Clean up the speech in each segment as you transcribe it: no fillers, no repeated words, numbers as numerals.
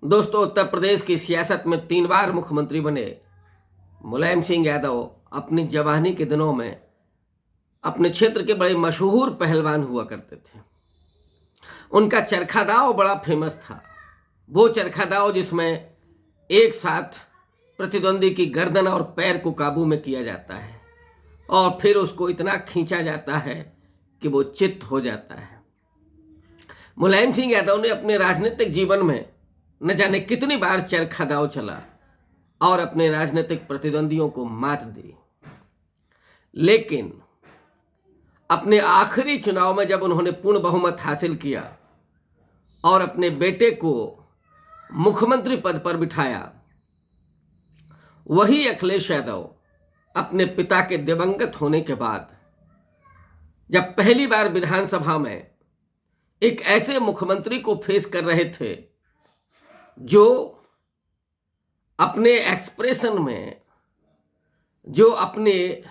दोस्तों, उत्तर प्रदेश की सियासत में 3 बार मुख्यमंत्री बने मुलायम सिंह यादव अपनी जवानी के दिनों में अपने क्षेत्र के बड़े मशहूर पहलवान हुआ करते थे। उनका चरखा दाव बड़ा फेमस था। वो चरखा दाव जिसमें एक साथ प्रतिद्वंदी की गर्दन और पैर को काबू में किया जाता है और फिर उसको इतना खींचा जाता है कि वो चित्त हो जाता है। मुलायम सिंह यादव ने अपने राजनीतिक जीवन में न जाने कितनी बार चरखा दाव चला और अपने राजनीतिक प्रतिद्वंदियों को मात दी, लेकिन अपने आखिरी चुनाव में जब उन्होंने पूर्ण बहुमत हासिल किया और अपने बेटे को मुख्यमंत्री पद पर बिठाया, वही अखिलेश यादव अपने पिता के दिवंगत होने के बाद जब पहली बार विधानसभा में एक ऐसे मुख्यमंत्री को फेस कर रहे थे जो अपने एक्सप्रेशन में, जो अपने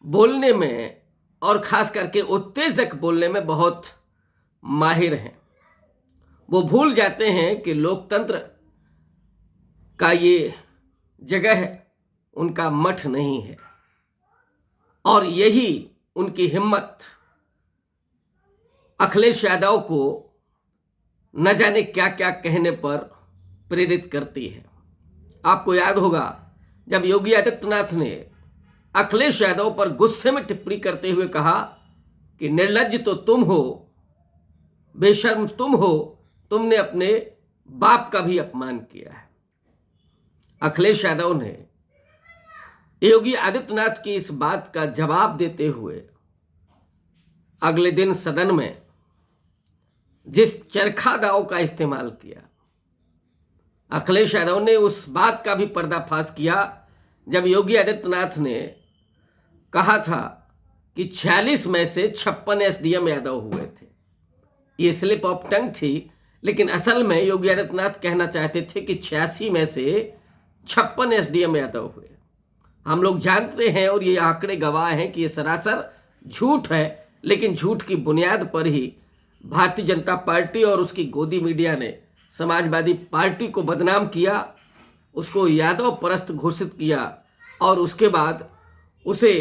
बोलने में और खास करके उत्तेजक बोलने में बहुत माहिर हैं। वो भूल जाते हैं कि लोकतंत्र का ये जगह उनका मठ नहीं है और यही उनकी हिम्मत अखिलेश यादव को न जाने क्या क्या कहने पर प्रेरित करती है। आपको याद होगा जब योगी आदित्यनाथ ने अखिलेश यादव पर गुस्से में टिप्पणी करते हुए कहा कि निर्लज्ज तो तुम हो, बेशर्म तुम हो, तुमने अपने बाप का भी अपमान किया है। अखिलेश यादव ने योगी आदित्यनाथ की इस बात का जवाब देते हुए अगले दिन सदन में जिस चरखा दाव का इस्तेमाल किया, अखिलेश यादव ने उस बात का भी पर्दाफाश किया जब योगी आदित्यनाथ ने कहा था कि 46 में से 56 एसडीएम यादव हुए थे। ये स्लिप ऑफ टंग थी, लेकिन असल में योगी आदित्यनाथ कहना चाहते थे कि 86 में से 56 एसडीएम यादव हुए। हम लोग जानते हैं और ये आंकड़े गवाह हैं कि ये सरासर झूठ है, लेकिन झूठ की बुनियाद पर ही भारतीय जनता पार्टी और उसकी गोदी मीडिया ने समाजवादी पार्टी को बदनाम किया, उसको यादव परस्त घोषित किया और उसके बाद उसे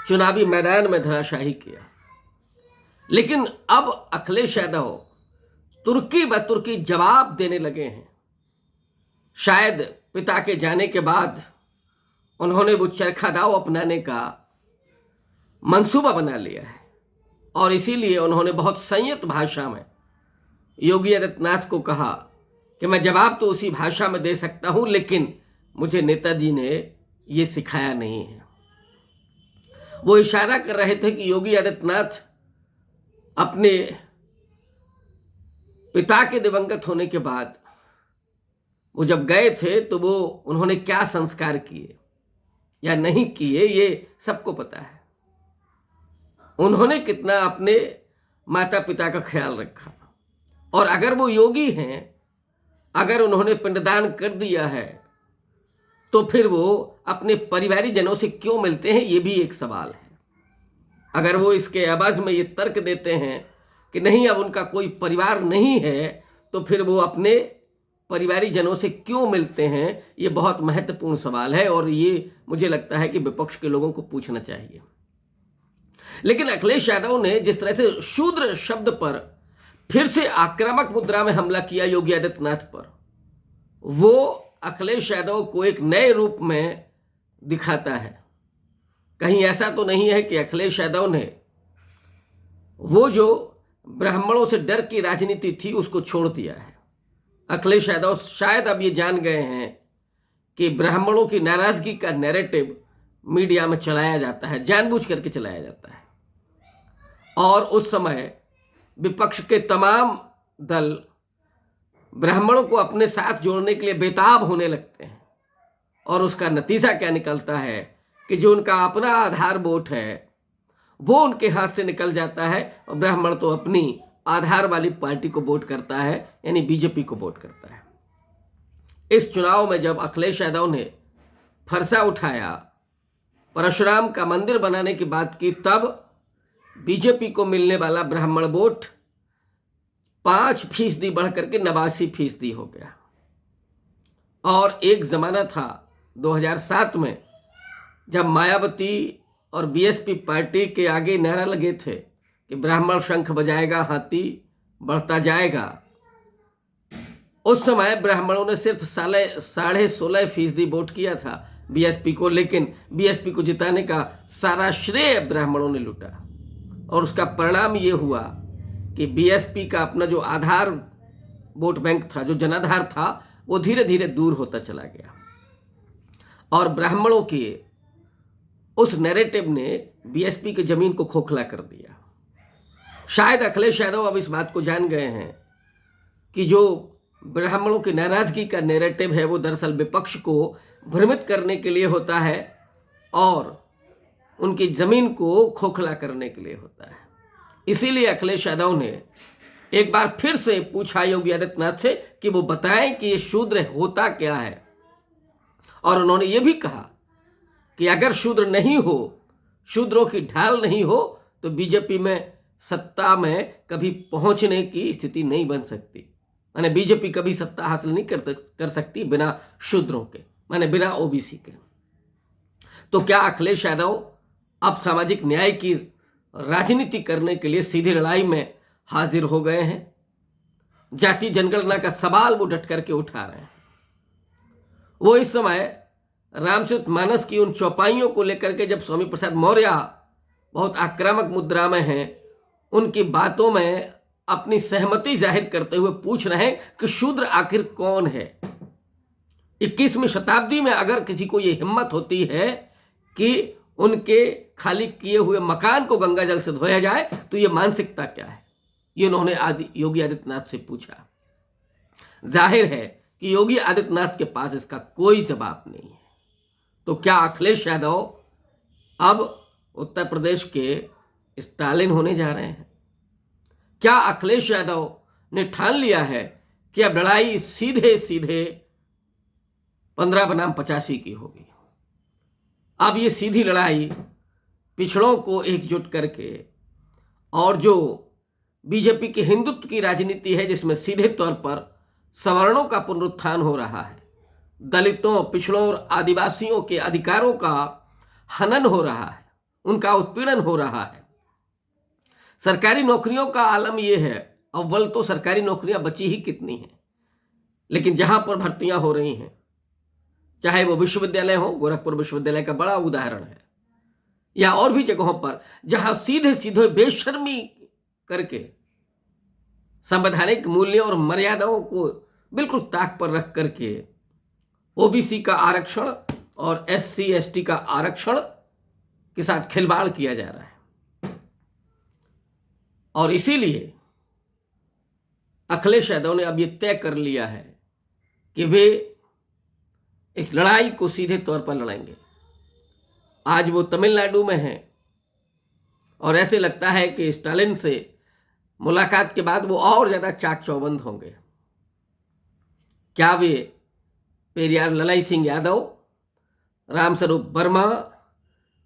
चुनावी मैदान में धराशाही किया। लेकिन अब अखिलेश यादव तुर्की ब तुर्की जवाब देने लगे हैं। शायद पिता के जाने के बाद उन्होंने वो चरखा दाव अपनाने का मंसूबा बना लिया है और इसीलिए उन्होंने बहुत संयत भाषा में योगी आदित्यनाथ को कहा कि मैं जवाब तो उसी भाषा में दे सकता हूं, लेकिन मुझे नेताजी ने ये सिखाया नहीं है। वो इशारा कर रहे थे कि योगी आदित्यनाथ अपने पिता के दिवंगत होने के बाद वो जब गए थे तो वो उन्होंने क्या संस्कार किए या नहीं किए, ये सबको पता है। उन्होंने कितना अपने माता पिता का ख्याल रखा और अगर वो योगी हैं, अगर उन्होंने पिंडदान कर दिया है तो फिर वो अपने परिवारीजनों से क्यों मिलते हैं, ये भी एक सवाल है। अगर वो इसके एवज में ये तर्क देते हैं कि नहीं अब उनका कोई परिवार नहीं है, तो फिर वो अपने परिवारीजनों से क्यों मिलते हैं, ये बहुत महत्वपूर्ण सवाल है और ये मुझे लगता है कि विपक्ष के लोगों को पूछना चाहिए। लेकिन अखिलेश यादव ने जिस तरह से शूद्र शब्द पर फिर से आक्रामक मुद्रा में हमला किया योगी आदित्यनाथ पर, वो अखिलेश यादव को एक नए रूप में दिखाता है। कहीं ऐसा तो नहीं है कि अखिलेश यादव ने वो जो ब्राह्मणों से डर की राजनीति थी उसको छोड़ दिया है। अखिलेश यादव शायद अब ये जान गए हैं कि ब्राह्मणों की नाराजगी का नैरेटिव मीडिया में चलाया जाता है, जानबूझ करके चलाया जाता है और उस समय विपक्ष के तमाम दल ब्राह्मणों को अपने साथ जोड़ने के लिए बेताब होने लगते हैं और उसका नतीजा क्या निकलता है कि जो उनका अपना आधार वोट है वो उनके हाथ से निकल जाता है और ब्राह्मण तो अपनी आधार वाली पार्टी को वोट करता है, यानी बीजेपी को वोट करता है। इस चुनाव में जब अखिलेश यादव ने फरसा उठाया, परशुराम का मंदिर बनाने की बात की, तब बीजेपी को मिलने वाला ब्राह्मण वोट 5% बढ़ करके 89% हो गया। और एक ज़माना था 2007 में जब मायावती और बीएसपी पार्टी के आगे नारा लगे थे कि ब्राह्मण शंख बजाएगा हाथी बढ़ता जाएगा। उस समय ब्राह्मणों ने सिर्फ 16.5% वोट किया था बीएसपी को, लेकिन बीएसपी को जिताने का सारा श्रेय ब्राह्मणों ने लूटा। और उसका परिणाम ये हुआ कि बीएसपी का अपना जो आधार वोट बैंक था, जो जनाधार था, वो धीरे धीरे दूर होता चला गया। और ब्राह्मणों के उस नैरेटिव ने बीएसपी की जमीन को खोखला कर दिया। शायद अखिलेश यादव अब इस बात को जान गए हैं कि जो ब्राह्मणों की नाराजगी का नैरेटिव है वो दरअसल विपक्ष को भ्रमित करने के लिए होता है और उनकी जमीन को खोखला करने के लिए होता है। इसीलिए अखिलेश यादव ने एक बार फिर से पूछा योगी आदित्यनाथ से कि वो बताएं कि ये शूद्र होता क्या है। और उन्होंने ये भी कहा कि अगर शूद्र नहीं हो, शूद्रों की ढाल नहीं हो, तो बीजेपी में सत्ता में कभी पहुंचने की स्थिति नहीं बन सकती। माने बीजेपी कभी सत्ता हासिल नहीं कर सकती बिना शूद्रों के, माने बिना ओबीसी के। तो क्या अखिलेश यादव अब सामाजिक न्याय की राजनीति करने के लिए सीधी लड़ाई में हाजिर हो गए हैं? जाति जनगणना का सवाल वो डट करके उठा रहे हैं। वो इस समय रामचरितमानस की उन चौपाइयों को लेकर के जब स्वामी प्रसाद मौर्य बहुत आक्रामक मुद्रा में हैं, उनकी बातों में अपनी सहमति जाहिर करते हुए पूछ रहे हैं कि शूद्र आखिर कौन है। 21वीं शताब्दी में अगर किसी को ये हिम्मत होती है कि उनके खाली किए हुए मकान को गंगा जल से धोया जाए, तो ये मानसिकता क्या है? ये उन्होंने योगी आदित्यनाथ से पूछा। जाहिर है कि योगी आदित्यनाथ के पास इसका कोई जवाब नहीं है। तो क्या अखिलेश यादव अब उत्तर प्रदेश के स्टालिन होने जा रहे हैं? क्या अखिलेश यादव ने ठान लिया है कि अब लड़ाई सीधे सीधे 15 बनाम 85 की होगी? अब ये सीधी लड़ाई पिछड़ों को एकजुट करके और जो बीजेपी की हिंदुत्व की राजनीति है, जिसमें सीधे तौर पर सवर्णों का पुनरुत्थान हो रहा है, दलितों, पिछड़ों और आदिवासियों के अधिकारों का हनन हो रहा है, उनका उत्पीड़न हो रहा है। सरकारी नौकरियों का आलम यह है, अव्वल तो सरकारी नौकरियां बची ही कितनी हैं, लेकिन जहां पर भर्तियां हो रही हैं, चाहे वो विश्वविद्यालय हो, गोरखपुर विश्वविद्यालय का बड़ा उदाहरण है, या और भी जगहों पर जहां सीधे सीधे बेशर्मी करके संवैधानिक मूल्यों और मर्यादाओं को बिल्कुल ताक पर रख करके ओबीसी का आरक्षण और एससी एसटी का आरक्षण के साथ खिलवाड़ किया जा रहा है। और इसीलिए अखिलेश यादव ने अब यह तय कर लिया है कि वे इस लड़ाई को सीधे तौर पर लड़ेंगे। आज वो तमिलनाडु में हैं और ऐसे लगता है कि स्टालिन से मुलाकात के बाद वो और ज्यादा चाक चौबंद होंगे। क्या वे पेरियार ललाई सिंह यादव, रामस्वरूप वर्मा,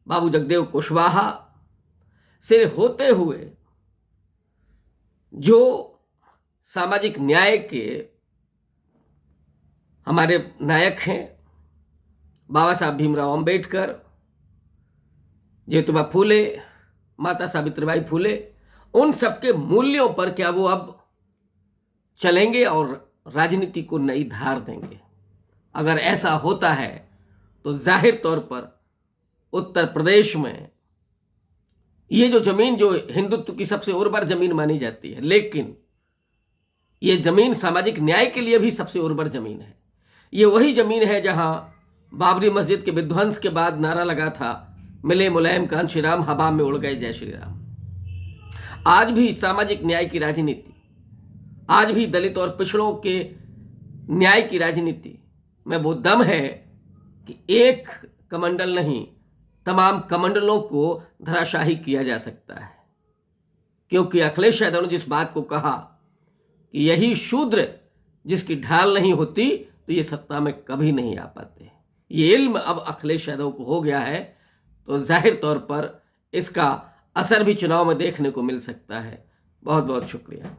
बाबू जगदेव कुशवाहा से होते हुए जो सामाजिक न्याय के हमारे नायक हैं, बाबा साहब भीमराव अंबेडकर, ज्योतिबा फूले, माता सावित्रीबाई फूले, उन सबके मूल्यों पर क्या वो अब चलेंगे और राजनीति को नई धार देंगे? अगर ऐसा होता है तो जाहिर तौर पर उत्तर प्रदेश में ये जो जमीन, जो हिंदुत्व की सबसे उर्वर जमीन मानी जाती है, लेकिन ये जमीन सामाजिक न्याय के लिए भी सबसे उर्वर जमीन है। ये वही जमीन है जहां बाबरी मस्जिद के विध्वंस के बाद नारा लगा था, मिले मुलायम कान श्री राम, हवा में उड़ गए जय श्री राम। आज भी सामाजिक न्याय की राजनीति, आज भी दलित और पिछड़ों के न्याय की राजनीति में वो दम है कि एक कमंडल नहीं, तमाम कमंडलों को धराशाही किया जा सकता है। क्योंकि अखिलेश यादव ने जिस बात को कहा कि यही शूद्र जिसकी ढाल नहीं होती तो ये सत्ता में कभी नहीं आ पाते, ये इल्म अब अखिलेश यादव को हो गया है। तो जाहिर तौर पर इसका असर भी चुनाव में देखने को मिल सकता है। बहुत बहुत शुक्रिया।